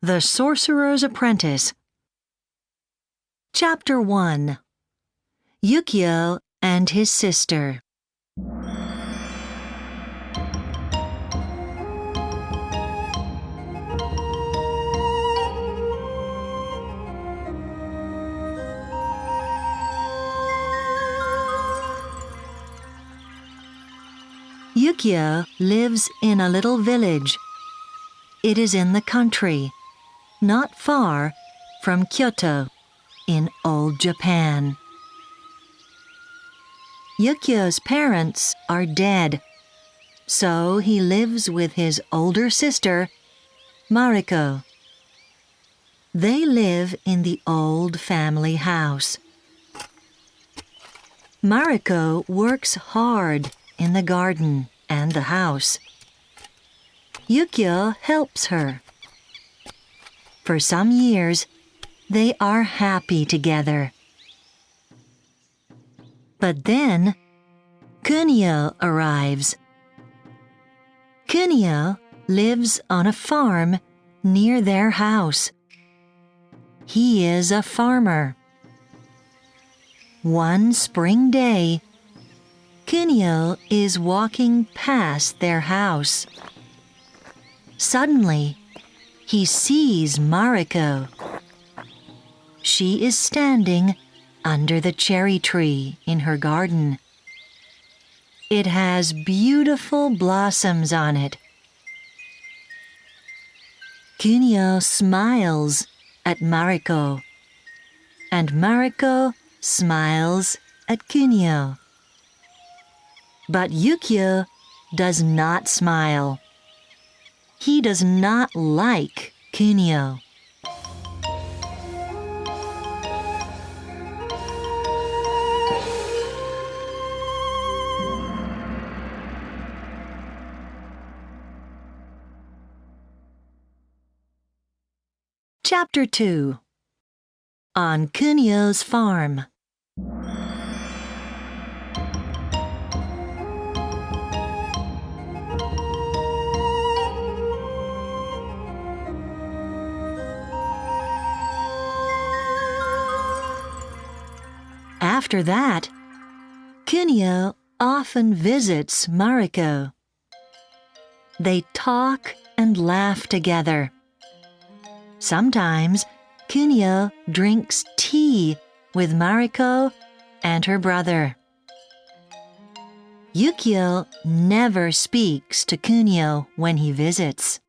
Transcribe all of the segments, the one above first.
The Sorcerer's Apprentice. Chapter 1. Yukio and his sister. Yukio lives in a little village. It is in the country, not far from Kyoto, in old Japan. Yukio's parents are dead, so he lives with his older sister, Mariko. They live in the old family house. Mariko works hard in the garden and the house. Yukio helps her. For some years, they are happy together. But then, Kunio arrives. Kunio lives on a farm near their house. He is a farmer. One spring day, Kunio is walking past their house. Suddenly, he sees Mariko. She is standing under the cherry tree in her garden. It has beautiful blossoms on it. Kunio smiles at Mariko, and Mariko smiles at Kunio. But Yukio does not smile. He does not like Kunio. Chapter 2. On Kunio's farm. After that, Kunio often visits Mariko. They talk and laugh together. Sometimes Kunio drinks tea with Mariko and her brother. Yukio never speaks to Kunio when he visits.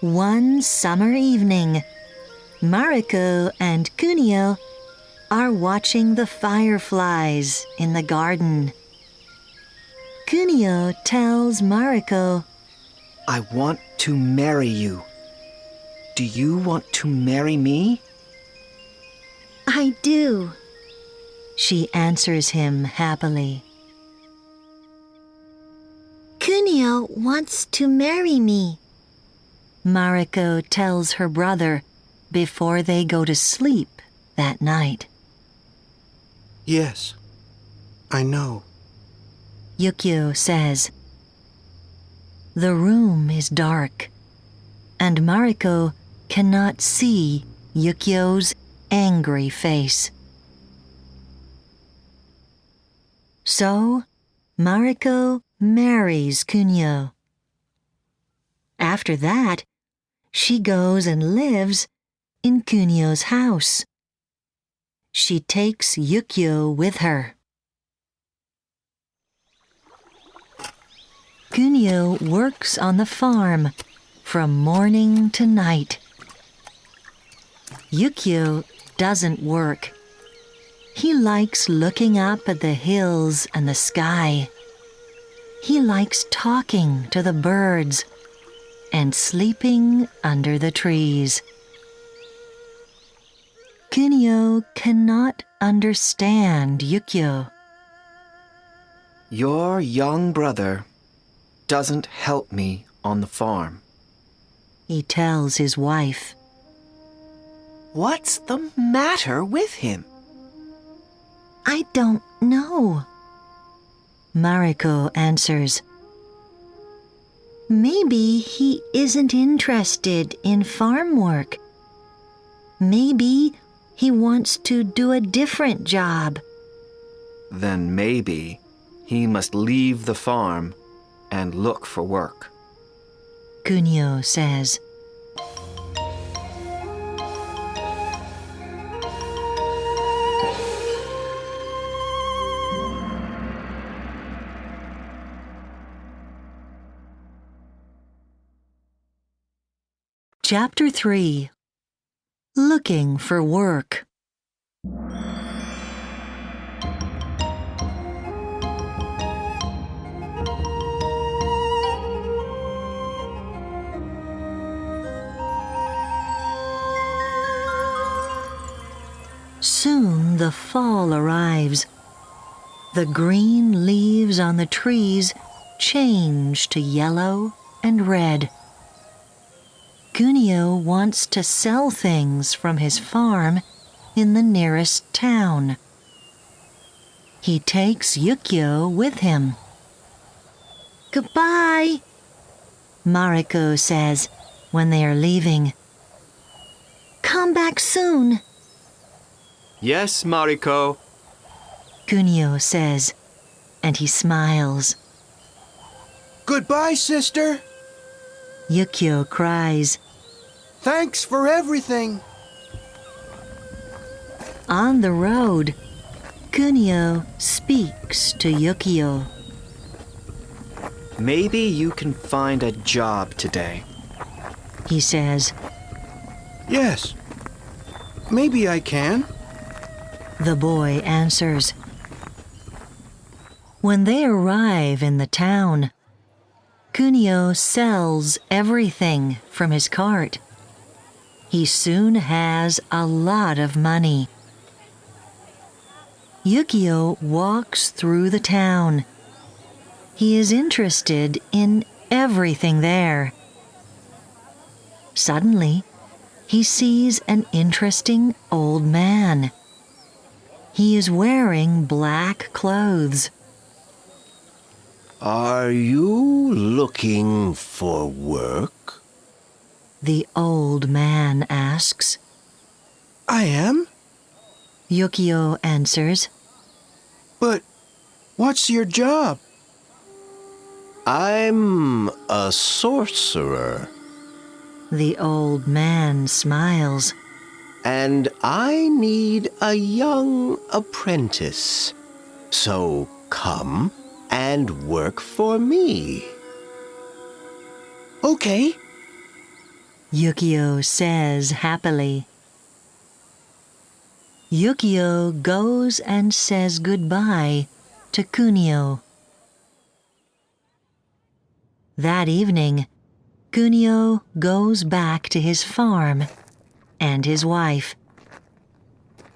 One summer evening, Mariko and Kunio are watching the fireflies in the garden. Kunio tells Mariko, "I want to marry you. Do you want to marry me?" "I do," she answers him happily. "Kunio wants to marry me," Mariko tells her brother before they go to sleep that night. "Yes, I know," Yukio says. The room is dark, and Mariko cannot see Yukio's angry face. So, Mariko marries Kunio. After that, she goes and lives in Kunio's house. She takes Yukio with her. Kunio works on the farm from morning to night. Yukio doesn't work. He likes looking up at the hills and the sky. He likes talking to the birds and sleeping under the trees. Kunio cannot understand Yukio. "Your young brother doesn't help me on the farm," he tells his wife. "What's the matter with him?" "I don't know," Mariko answers. Maybe he isn't interested in farm work. Maybe he wants to do a different job. Then maybe he must leave the farm and look for work. Kunio says. Chapter 3. Looking for Work. Soon the fall arrives. The green leaves on the trees change to yellow and red. Kunio wants to sell things from his farm in the nearest town. He takes Yukio with him. "Goodbye," Mariko says when they are leaving. "Come back soon," Yes, Mariko. Kunio says, and he smiles. Goodbye, sister. Yukio cries. Thanks for everything. On the road, Kunio speaks to Yukio. Maybe you can find a job today. He says. Yes. Maybe I can. The boy answers. When they arrive in the town, Kunio sells everything from his cart. He soon has a lot of money. Yukio walks through the town. He is interested in everything there. Suddenly, he sees an interesting old man. He is wearing black clothes. Are you looking for work? The old man asks. I am? Yukio answers. But what's your job? I'm a sorcerer, The old man smiles. and I need a young apprentice. So come and work for me. Okay. Yukio says happily. Yukio goes and says goodbye to Kunio. That evening, Kunio goes back to his farm and his wife.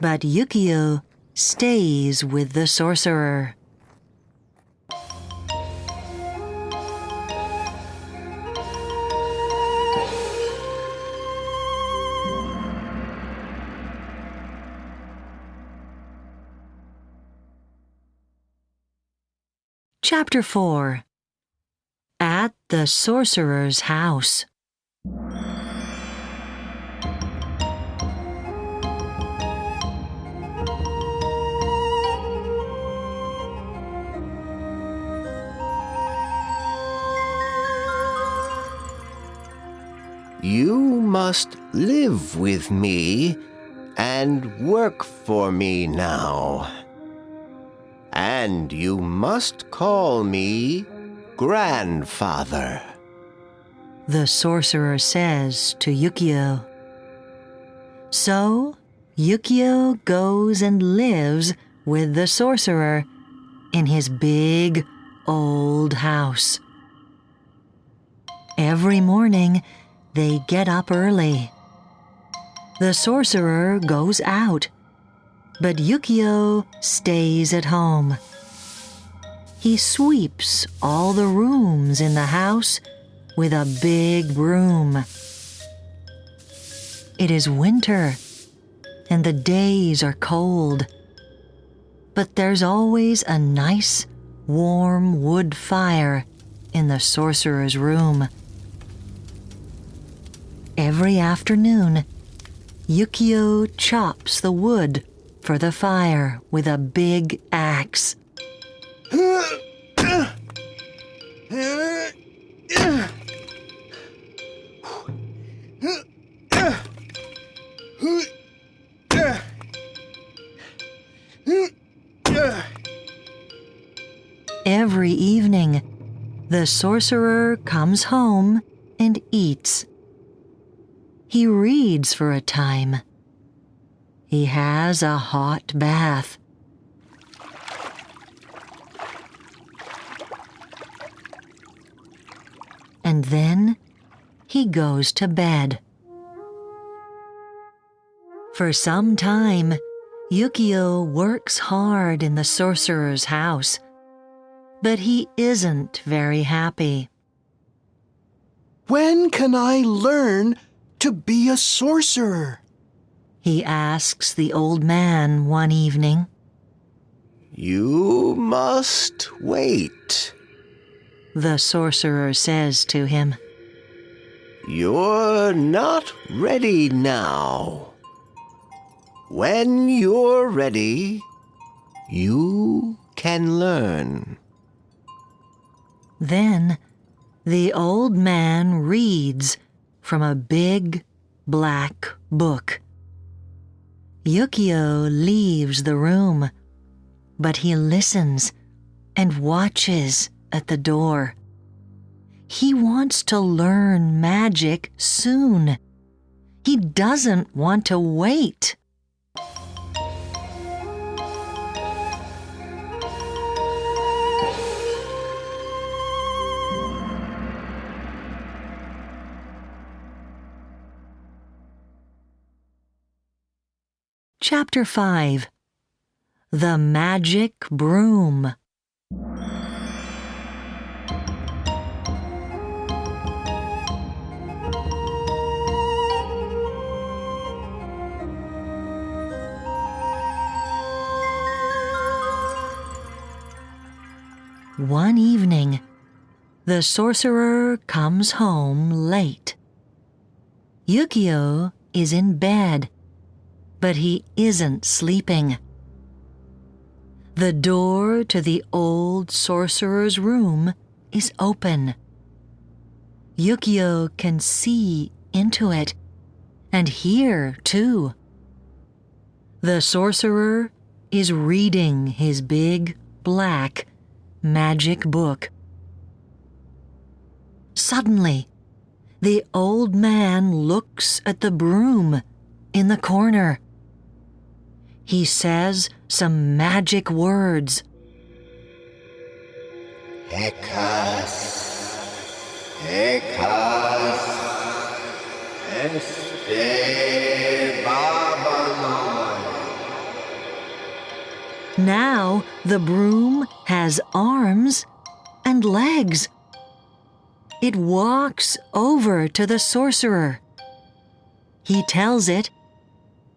But Yukio stays with the sorcerer. Chapter 4. At the Sorcerer's House. You must live with me and work for me now. And you must call me grandfather. The sorcerer says to Yukio. So, Yukio goes and lives with the sorcerer in his big, old house. Every morning, they get up early. The sorcerer goes out, but Yukio stays at home. He sweeps all the rooms in the house with a big broom. It is winter, and the days are cold. But there's always a nice, warm wood fire in the sorcerer's room. Every afternoon, Yukio chops the wood for the fire with a big axe. Every evening, the sorcerer comes home and eats. He reads for a time. He has a hot bath. And then he goes to bed. For some time, Yukio works hard in the sorcerer's house, but he isn't very happy. When can I learn to be a sorcerer? He asks the old man one evening. You must wait, The sorcerer says to him. You're not ready now. When you're ready, you can learn. Then the old man reads from a big black book. Yukio leaves the room, but he listens and watches at the door. He wants to learn magic soon. He doesn't want to wait. Chapter 5. The Magic Broom. One evening, the sorcerer comes home late. Yukio is in bed, but he isn't sleeping. The door to the old sorcerer's room is open. Yukio can see into it and hear too. The sorcerer is reading his big black magic book. Suddenly, the old man looks at the broom in the corner. He says some magic words. Hecas, Hecas, Este Babaloi. Now the broom has arms and legs. It walks over to the sorcerer. He tells it,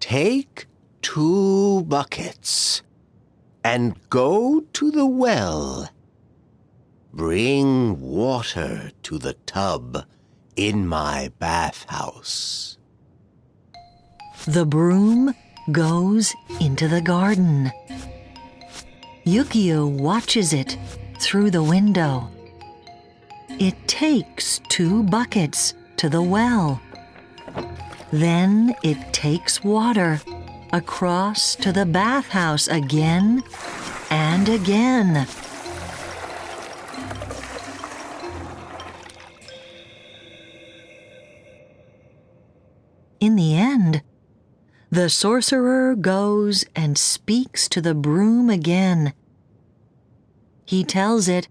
Take 2 buckets and go to the well. Bring water to the tub in my bathhouse. The broom goes into the garden. Yukio watches it through the window. It takes 2 buckets to the well. Then it takes water across to the bathhouse again and again. In the end, the sorcerer goes and speaks to the broom again. He tells it,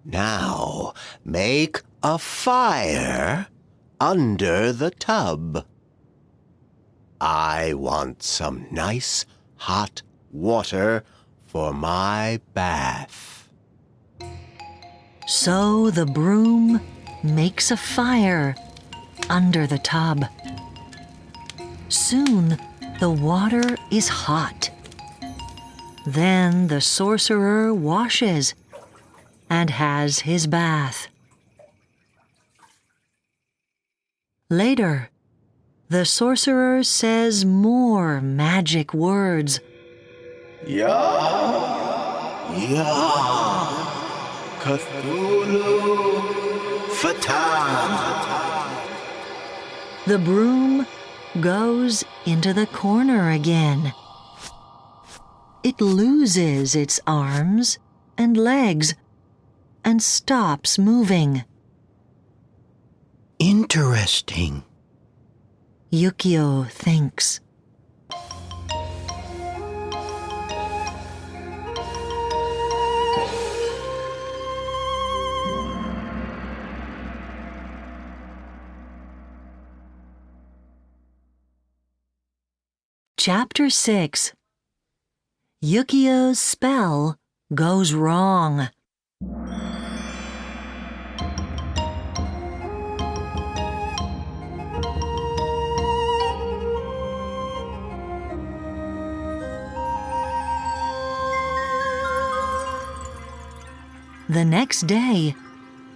Now make a fire under the tub. I want some nice hot water for my bath. So the broom makes a fire under the tub. Soon the water is hot. Then the sorcerer washes. and has his bath. Later, the sorcerer says more magic words. Cthulhu Fatan. The broom goes into the corner again. It loses its arms and legs and stops moving. Interesting. Yukio thinks. Chapter 6. Yukio's spell goes wrong. The next day,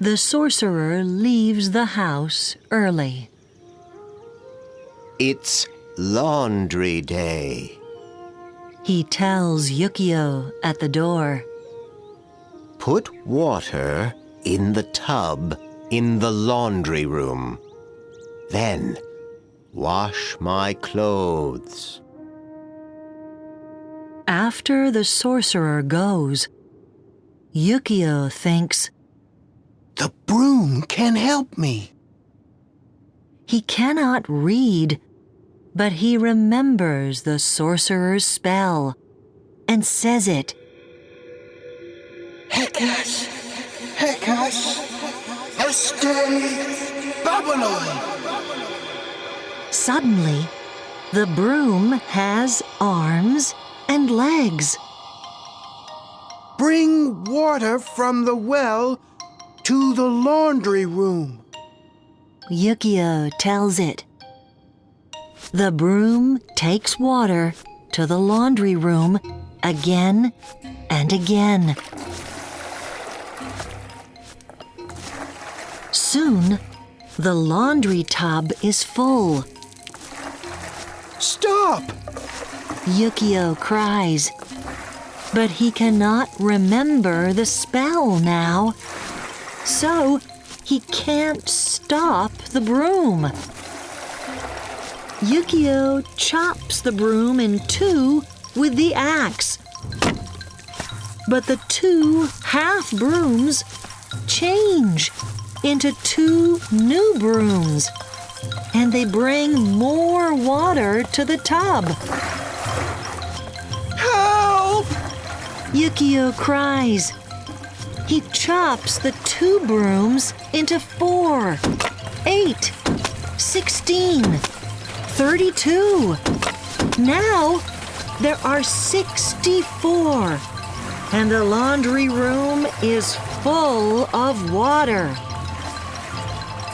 the sorcerer leaves the house early. It's laundry day. He tells Yukio at the door. Put water in the tub in the laundry room. Then wash my clothes. After the sorcerer goes, Yukio thinks, The broom can help me. he cannot read, but he remembers the sorcerer's spell and says it. Hekash, Hekash, Este, Babylon. Suddenly, the broom has arms and legs. Bring water from the well to the laundry room. Yukio tells it. The broom takes water to the laundry room again and again. Soon, the laundry tub is full. Stop! Yukio cries, but he cannot remember the spell now, so he can't stop the broom. Yukio chops the broom in two with the axe. But the two half brooms change into two new brooms, and they bring more water to the tub. Help! Yukio cries. He chops the two brooms into 4, 8, 16, 32. Now there are 64, and the laundry room is full of water.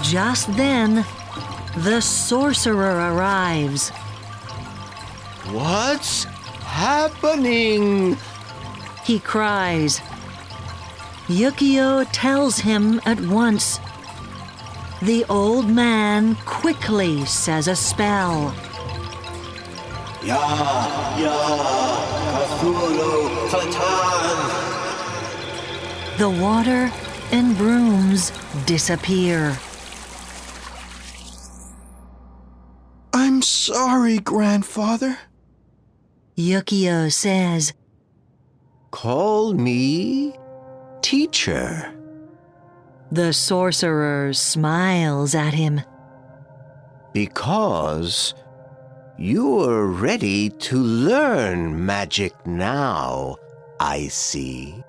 Just then, the sorcerer arrives. What's happening? He cries. Yukio tells him at once. The old man quickly says a spell. Cthulhu Fatan. The water and brooms disappear. I'm sorry, Grandfather. Yukio says, Call me teacher. The sorcerer smiles at him. Because you're ready to learn magic now, I see.